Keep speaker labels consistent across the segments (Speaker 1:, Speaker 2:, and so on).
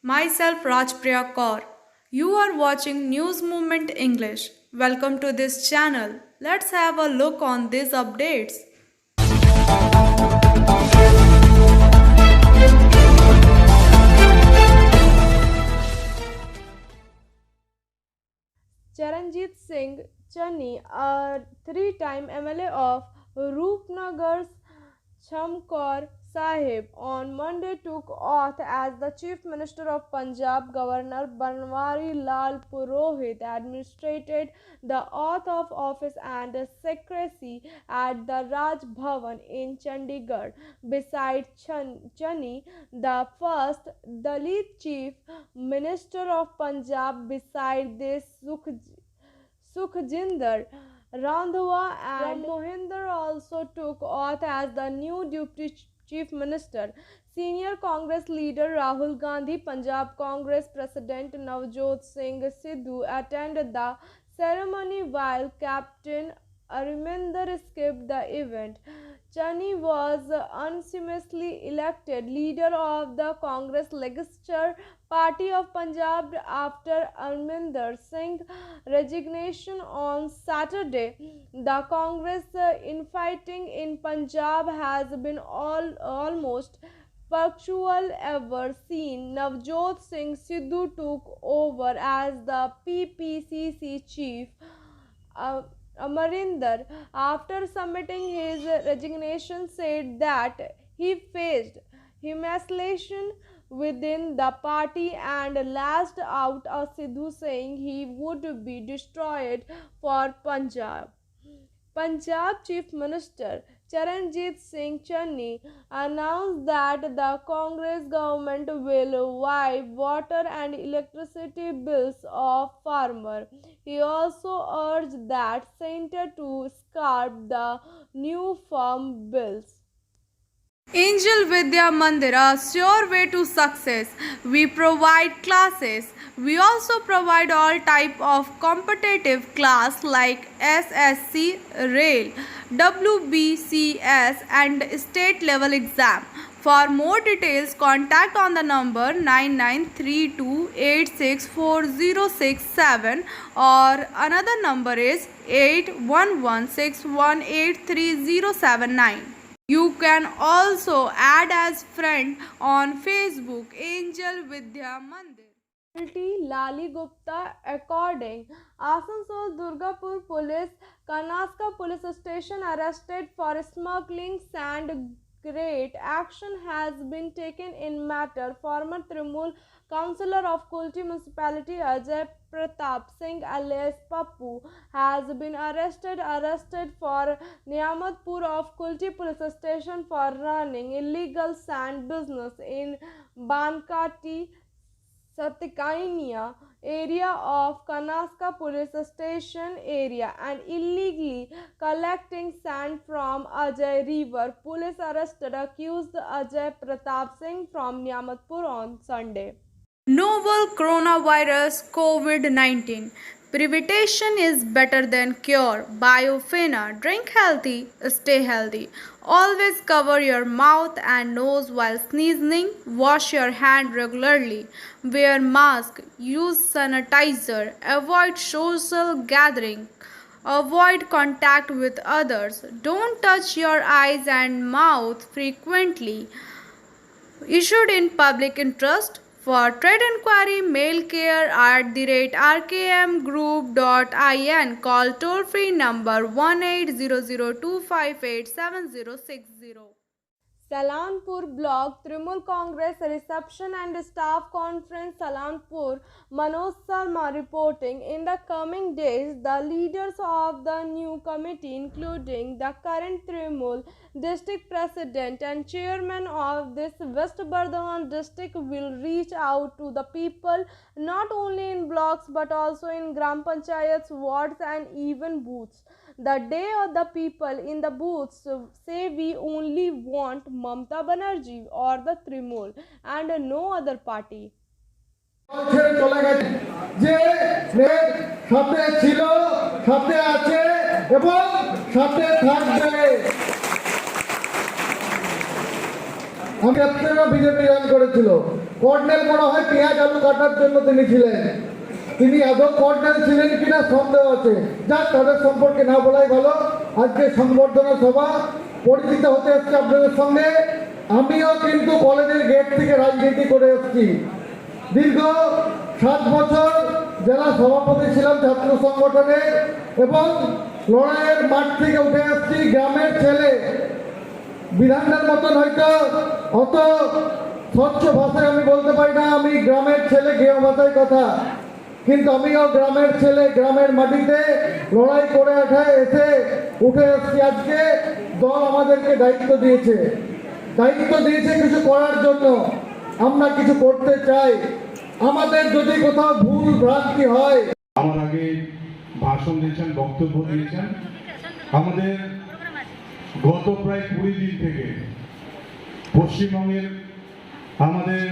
Speaker 1: Myself Rajpriya Kaur. You are watching News Movement English. Welcome to this channel. Let's have a look on these updates.
Speaker 2: Charanjit Singh Channi, a three-time MLA of Roopnagar's Chamkaur Sahib, on Monday took oath as the Chief Minister of Punjab. Governor Banwari Lal Purohit administered the oath of office and secrecy at the Raj Bhavan in Chandigarh. Beside Channi, the first Dalit Chief Minister of Punjab, beside this Sukhjinder Randhawa and Mohinder also took oath as the new Deputy Chief Minister. Senior Congress leader Rahul Gandhi, Punjab Congress President Navjot Singh Sidhu attended the ceremony while Captain Arminder skipped the event. Channi was unanimously elected leader of the Congress Legislature Party of Punjab after Arminder Singh's resignation on Saturday. The Congress infighting in Punjab has been almost perpetual ever since Navjot Singh Sidhu took over as the PPCC chief. Amarinder, after submitting his resignation, said that he faced humiliation within the party and lashed out at Sidhu, saying he would be destroyed for Punjab. Punjab Chief Minister Charanjit Singh Channi announced that the Congress government will waive water and electricity bills of farmers. He also urged that centre to scrap the new farm bills.
Speaker 1: Angel Vidya Mandir, a sure way to success. We provide classes. We also provide all type of competitive class like SSC, Rail, WBCS and state level exam. For more details, contact on the number 9932864067 or another number is 8116183079. You can also add as friend on Facebook Angel Vidya Mandir.
Speaker 2: Lali Gupta according Asansol Durgapur Police Kanaska Police Station arrested for smuggling sand. Great action has been taken in matter. Former Trinamool Councillor of Kulti Municipality Ajay Pratap Singh alias Pappu has been arrested for Niamatpur of Kulti Police Station for running illegal sand business in Bankati Satikainia area of Kanaska Police Station area and illegally collecting sand from Ajay River. Police arrested accused Ajay Pratap Singh from Niamatpur on Sunday.
Speaker 1: Novel coronavirus COVID-19. Prevention is better than cure. Biofina. Drink healthy, stay healthy. Always cover your mouth and nose while sneezing. Wash your hand regularly. Wear mask. Use sanitizer. Avoid social gathering. Avoid contact with others. Don't touch your eyes and mouth frequently. Issued in public interest. For trade inquiry, mail care@rkmgroup.in. Call toll free number 1800258760.
Speaker 2: Salanpur Block Trinamool Congress Reception and Staff Conference Salanpur. Manoj Sharma reporting. In the coming days, the leaders of the new committee, including the current Trinamool district president and chairman of this West Bardhaman district, will reach out to the people not only in blocks but also in Gram Panchayats, wards and even booths. The day of the people in the booths say we only want Mamata Banerjee or the Trinamool and no other party.
Speaker 3: BJP join করেছিল colonel মনে হয় পেঁয়াজ আলু কাটার জন্য তিনি ছিলেন। তিনি আদৌ কর্নেল ছিলেন কিনা সন্দেহ আছে। যাক, তাদের সম্পর্কে না বলাই ভালো। আজকে সংবর্ধনা সভা, পরিচিত হতে এসছে আপনাদের সঙ্গে। আমিও কিন্তু কলেজের গেট থেকে রাজনীতি করে এসেছি। দীর্ঘ 7 বছর জেলা সভাপতি ছিলাম ছাত্র সংগঠনের, এবং লড়াইয়ের মাঠ থেকে উঠে এসেছি। গ্রামের ছেলে, বিধানটার মতন হয়তো অত স্বচ্ছ ভাষায় আমি বলতে পারি না আমি গ্রামের ছেলে, গেয় ভাষায় কথা, কিন্তু আমিও গ্রামের ছেলে, গ্রামের মাটিতে লড়াই করে এসে উঠে এসেছি। আজকে দল আমাদেরকে দায়িত্ব দিয়েছে কিছু করার জন্য। আমরা কিছু করতে চাই। আমাদের যদি কোথাও ভুল ভ্রান্তি হয়,
Speaker 4: আমার আগে ভাষণ দিয়েছেন, বক্তব্য দিয়েছেন। আমাদের গত প্রায় 20 দিন থেকে পশ্চিমবঙ্গের আমাদের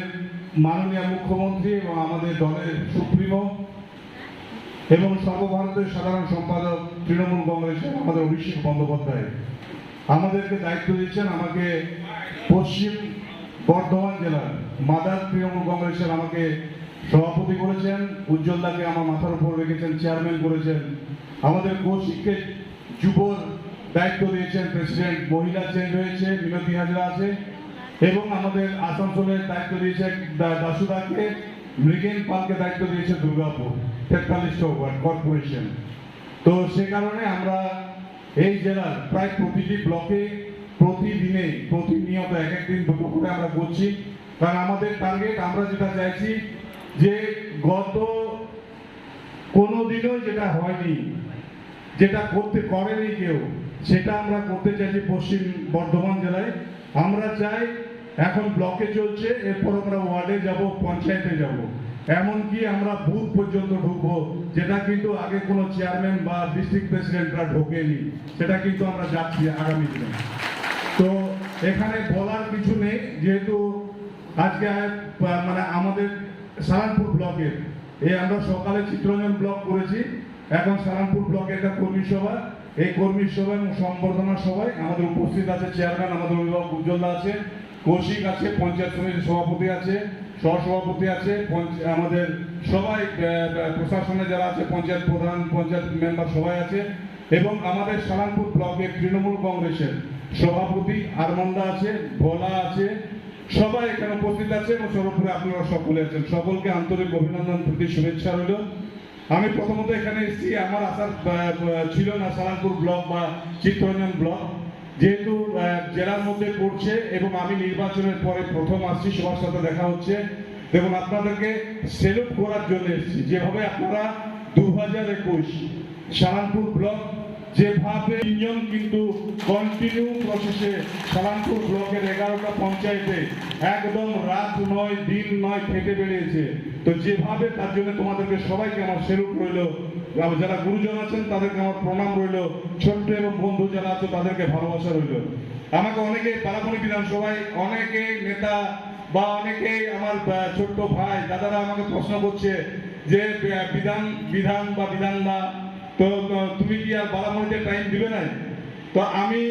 Speaker 4: মাননীয় মুখ্যমন্ত্রী এবং আমাদের দলের সুপ্রিমো এবং সর্বভারতীয় সাধারণ সম্পাদক তৃণমূল কংগ্রেসের আমাদের অভিষেক বন্দ্যোপাধ্যায় আমাদেরকে দায়িত্ব দিয়েছেন। আমাকে পশ্চিম বর্ধমান জেলার মাদার তৃণমূল কংগ্রেসের আমাকে সভাপতি করেছেন, উজ্জ্বলদাকে আমার মাথার উপর রেখেছেন, চেয়ারম্যান করেছেন। আমাদের কৌশিককে যুবর দায়িত্ব দিয়েছেন প্রেসিডেন্ট, মহিলা চেঞ্জ হয়েছে, মিনতি হাজরা আছে, এবং আমাদের আসানসোলের দায়িত্ব দিয়েছে দাসুদাকে, মৃগেন পালকে দায়িত্ব দিয়েছে দুর্গাপুর 43 ওয়ার্ড কর্পোরেশন। তো সে কারণে আমরা এই জেলার প্রায় প্রতিটি ব্লকে প্রতিদিনে প্রতিনিয়ত এক দিন দুটো করে আমরা করছি। কারণ আমাদের টার্গেট, আমরা যেটা চাইছি যে গত কোনো দিনও যেটা হয়নি, যেটা করেনি কেউ, সেটা আমরা করতে চাইছি পশ্চিম বর্ধমান জেলায়। আমরা চাই, এখন ব্লকে চলছে, এরপর আমরা ওয়ার্ডে যাব, পঞ্চায়েতে যাব, এমনকি আমরা বুথ পর্যন্ত ঢুকবো, যেটা কিন্তু আগে কোনো চেয়ারম্যান বা ডিস্ট্রিক্ট প্রেসিডেন্টরা ঢোকেনি। সেটা কিন্তু আমরা যাচ্ছি আগামী দিনে। তো এখানে বলার কিছু নেই, যেহেতু আজকে মানে আমাদের সালানপুর ব্লকের আমরা সকালে চিত্তরঞ্জন ব্লক করেছি, এখন সালানপুর ব্লকের একটা কর্মী সভা। এই কর্মী সভা এবং সম্বর্ধনা সভায় আমাদের উপস্থিত আছে চেয়ারম্যান, আমাদের অভিভাবক উজ্জ্বলদা আছে, কৌশিক আছে, পঞ্চায়েত সমিতির সভাপতি আছে, সহসভাপতি আছে, আমাদের সবাই প্রশাসনে যারা আছে, পঞ্চায়েত প্রধান, পঞ্চায়েত মেম্বার সবাই আছে, এবং আমাদের সালানপুর ব্লকের তৃণমূল কংগ্রেসের সভাপতি আরমন্দা আছে, ভোলা আছে, সবাই এখানে উপস্থিত আছে, এবং সর্বোপরি আপনারা সকলে আছেন। সকলকে আন্তরিক অভিনন্দন, প্রতি শুভেচ্ছা রইল। আমি প্রথমত এখানে এসেছি, আমার আসার ছিল না সালানপুর ব্লক বা চিত্তরঞ্জন ব্লক, যেহেতু জেলার মধ্যে পড়ছে এবং আমি নির্বাচনের পরে প্রথম আসছি, সবার সাথে দেখা হচ্ছে। এবং আপনাদেরকে সেলুট করার জন্য এসেছি, যেভাবে আপনারা 2021 সালানপুর ব্লক যেভাবে তিনজন কিন্তু কন্টিনিউ প্রসেসে সালানপুর ব্লকের 11টা পঞ্চায়েতে একদম রাত নয় দিন নয় খেটে বেরিয়েছে। তো যেভাবে, তার জন্য তোমাদেরকে সবাইকে আমার সেলুট রইল। যারা গুরুজন আছেন তাদেরকে আমার প্রণাম রইল, ছোট্ট এবং বন্ধু যারা আছে তাদেরকে ভালোবাসা রইল। আমাকে অনেকে বারাবণী বিধানসভায় অনেকে নেতা বা অনেকে আমার ছোট্ট ভাই দাদারা আমাকে প্রশ্ন করছে যে বিধানদা, তো তুমি কি আর বারাবণীতে টাইম দিবে না? তো আমি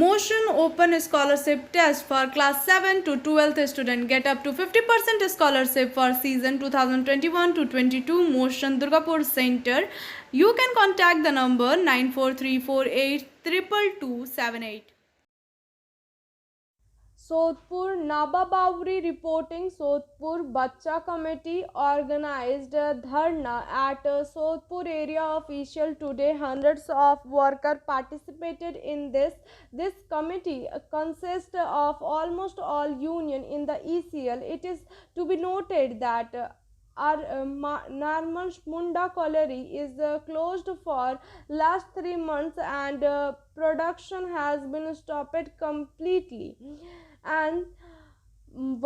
Speaker 1: Motion Open Scholarship Test for Class 7 to 12th student. Get up to 50% scholarship for season 2021 to 22. Motion Durgapur Center. You can contact the number 943482278.
Speaker 2: Sodhpur Naba Bawri reporting. Sodhpur Bacha Committee organized a dharna at Sodhpur area official today. Hundreds of workers participated in this. This committee consists of almost all union in the ECL. It is to be noted that our Narmal Munda colliery is closed for last 3 months and production has been stopped completely, and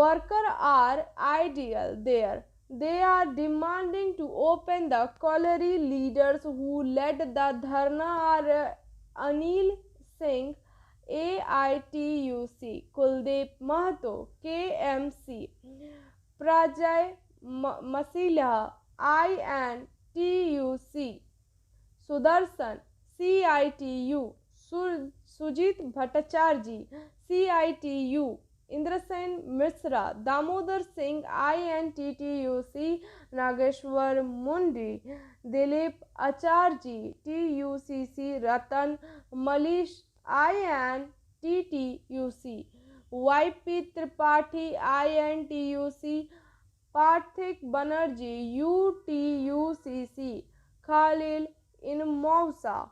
Speaker 2: workers are ideal there. They are demanding to open the colliery. Leaders who led the dharna are Anil Singh, AITUC, Kuldeep Mahato, KMC, Prajay Masila, INTUC, Sudarshan, CITU, Sujit Bhattacharjee, CITU, Indrasen Misra, Damodar Singh INTTUC, Nageshwar Mundi, Dilip Acharji TUCC, Ratan Malish INTTUC, YP Tripathi INTUC, Parthik Banerjee UTUCC, Khalil Inmousa.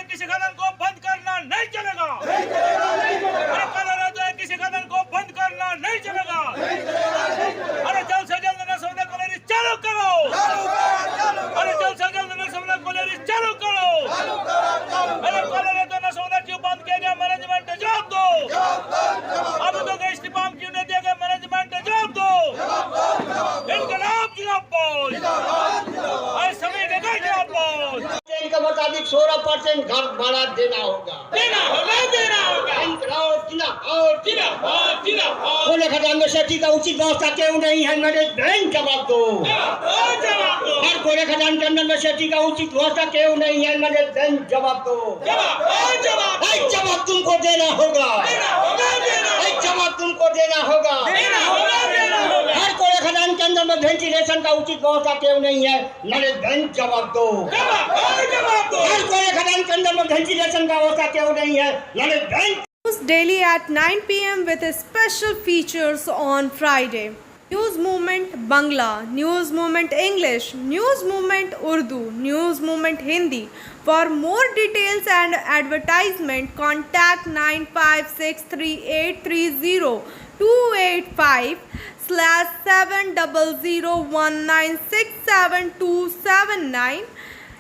Speaker 5: किसी कदम को बंद करना नहीं चलेगा। किसी कदम को बंद करना नहीं चलेगा। अरे जल्द से जल्द नशा कॉलेज चालू करो। अरे जल्द से जल्द नशा कॉलेज चालू करो। अरे कॉलेज तो नशा क्यों बंद किया गया? मैनेजमेंट जवाब दो। अब तो इस्तीफा क्यों नहीं दिया गया? मैनेजमेंट जवाब दो। इनकलाब जिंदाबाद। अरे सभी जगह जिंदाबाद।
Speaker 6: के मुताबिक 16% घर भाड़ा देना होगा। कोले खजान में सेठी का उचित व्यवस्था क्यों नहीं है? मेरे बैंक जवाब दो। हर कोले खजान के अंदर में सेठी का उचित व्यवस्था क्यों नहीं है? मेरे बैंक जवाब दो। जवाब तुमको देना होगा। जवाब तुमको देना होगा। हर कोले खजान के अंदर में वेंटिलेशन का उचित व्यवस्था क्यों नहीं है? मेरे बैंक जवाब दो। हर कोले खदान के अंदर में वेंटिलेशन का व्यवस्था क्यों नहीं है? मेरे bank
Speaker 2: News daily at 9 p.m. with special features on Friday. News Movement Bangla, News Movement English, News Movement Urdu, News Movement Hindi. For more details and advertisement, contact 9563830285/70019672799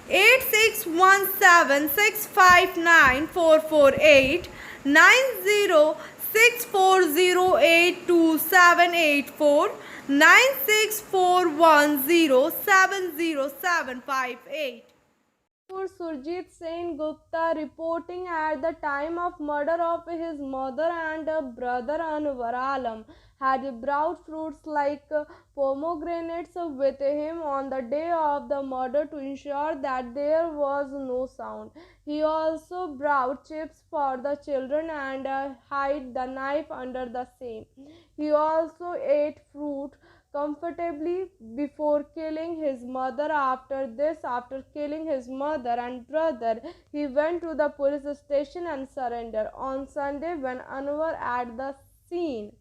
Speaker 2: 8617659448 9064082784 9641070758. Surjit Sen Gupta reporting at the time of murder of his mother and brother Anwar Alam had brought fruits like pomegranates with him on the day of the murder to ensure that there was no sound. He also brought chips for the children and hid the knife under the same. He also ate fruit comfortably before killing his mother. After killing his mother and brother, he went to the police station and surrendered on Sunday when Anwar at the scene.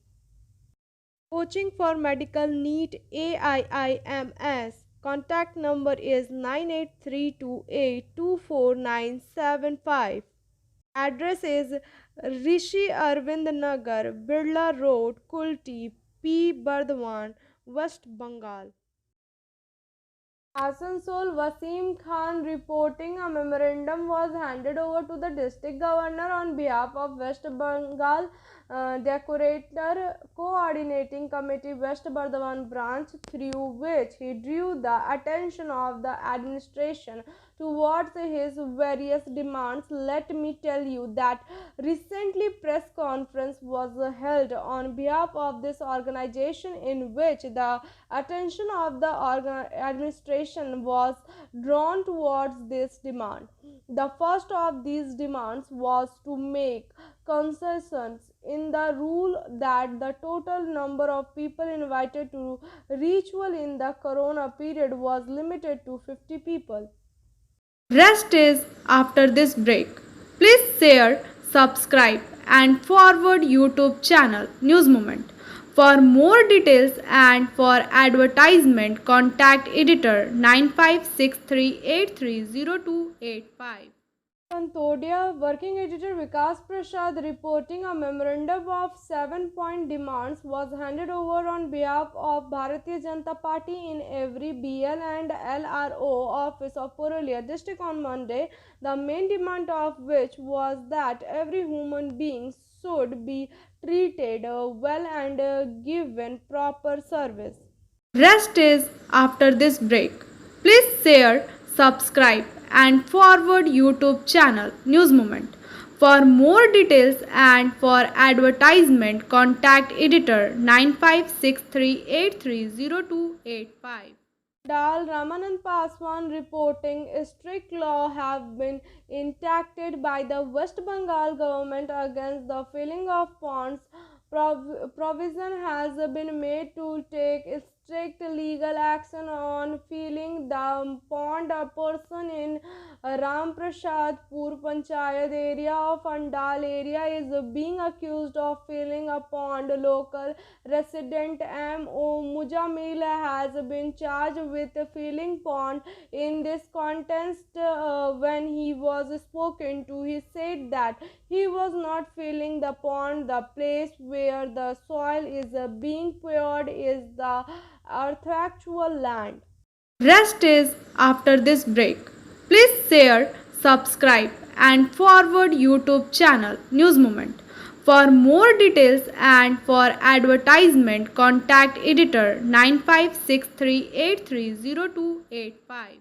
Speaker 2: Coaching for medical NEET AIIMS. Contact number is 98328249975. Address is Rishi Arvind Nagar, Birla Road, Kulti, P. Bardhaman, West Bengal. Asansol Wasim Khan reporting a memorandum was handed over to the district governor on behalf of West Bengal Decorator Coordinating Committee West Bardhaman branch, through which he drew the attention of the administration towards his various demands. Let me tell you that recently press conference was held on behalf of this organization in which the attention of the administration was drawn towards this demand. The first of these demands was to make concessions in the rule that the total number of people invited to ritual in the corona period was limited to 50 people. Rest is after this break. Please share, subscribe and forward YouTube channel News Movement. For more details and for advertisement, contact editor 9563830285. Kantodia, working editor Vikas Prasad reporting a memorandum of 7-point demands was handed over on behalf of Bharatiya Janata Party in every BL and LRO office of Purulia district on Monday, the main demand of which was that every human being should be treated well and given proper service. Rest is after this break. Please share, subscribe and forward YouTube channel News Movement.
Speaker 1: For more details and for advertisement, contact editor 9563830285.
Speaker 2: Dal Ramanand Paswan reporting strict law have been enacted by the West Bengal government against the filling of ponds. Provision has been made to take strict legal action on filling the pond. A person in Ramprasadpur Panchayat area of Andal area is being accused of filling a pond. Local resident M.O. Mujamil has been charged with filling pond. In this context, when he was spoken to, he said that he was not filling the pond. The place where the soil is being poured is the actual land.
Speaker 1: Rest is after this break. Please share, subscribe and forward YouTube channel News Moment. For more details and for advertisement, contact editor 9563830285.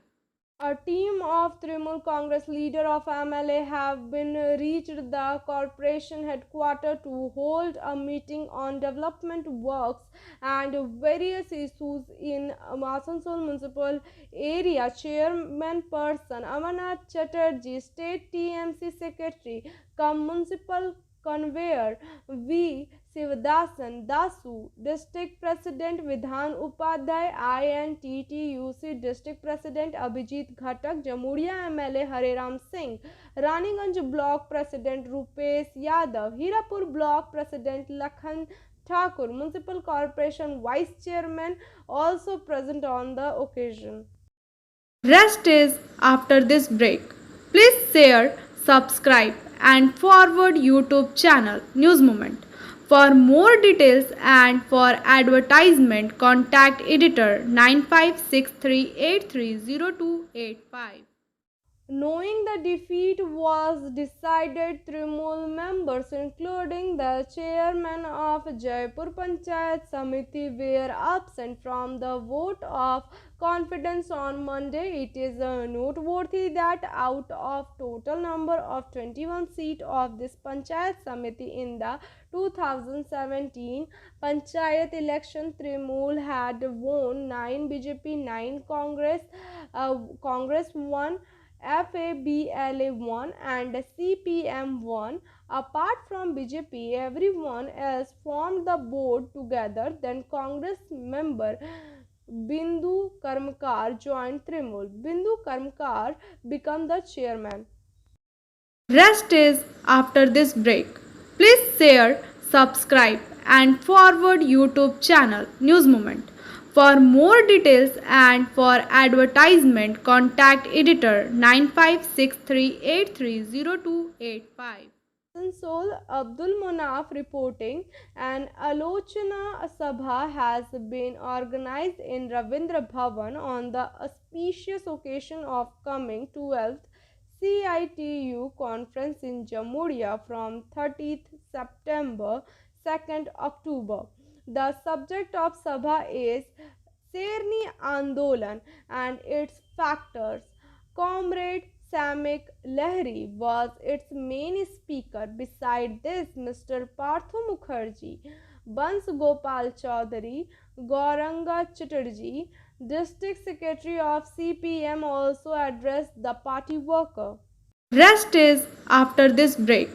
Speaker 2: A team of Trinamool Congress leader of MLA have been reached the corporation headquarters to hold a meeting on development works and various issues in Asansol municipal area. Chairman person Amarnath Chatterjee, State TMC Secretary, Municipal Conveyor V. Sivadasan Dasu, District President Vidhan Upadhyay, INTTUC District President Abhijit Ghatak, Jamuria MLA Hareram Singh, Raniganj Block President Rupesh Yadav, Hirapur Block President Lakhan Thakur, Municipal Corporation Vice Chairman also present on the occasion.
Speaker 1: Rest is after this break. Please share, subscribe and forward YouTube channel News Moment. For more details and for advertisement, contact editor 9563830285.
Speaker 2: Knowing the defeat was decided, Trinamool members, including the chairman of Jaipur Panchayat Samiti, were absent from the vote of confidence on Monday. It is noteworthy that out of total number of 21 seats of this Panchayat Samiti in the 2017 Panchayat election, Trinamool had won 9, BJP 9, Congress 1, FABLA 1 and CPM 1. Apart from BJP, everyone else formed the board together. Then Congress member Bindu Karmakar joined Trinamool. Bindu Karmakar became the chairman.
Speaker 1: Rest is after this break. Please share, subscribe and forward YouTube channel News Moment. For more details and for advertisement, contact editor 9563830285.
Speaker 2: Asansol Abdul Manaf reporting an Alochana Sabha has been organized in Ravindra Bhavan on the auspicious occasion of coming 12th CITU conference in Jamuria from 30th September 2nd October. The subject of Sabha is Serni Andolan and its factors. Comrade Samik Lahiri was its main speaker. Beside this, Mr. Parthu Mukherjee, Bans Gopal Chaudhary, Gauranga Chatterjee, District Secretary of CPM, also addressed the party worker.
Speaker 1: Rest is after this break.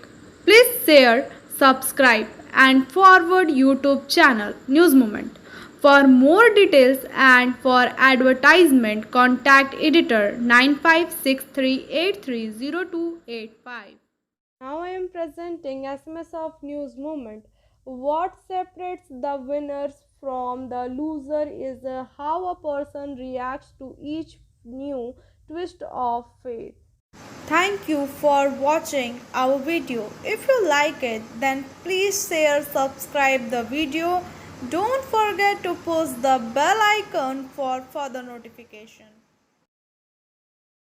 Speaker 1: Please share, subscribe and forward YouTube channel News Moment. For more details and for advertisement, contact editor 9563830285.
Speaker 2: Now I am presenting SMS of News Moment. What separates the winners from the loser is how a person reacts to each new twist of fate.
Speaker 1: Thank you for watching our video. If you like it, then please share, subscribe the video. Don't forget to push the bell icon for further notification.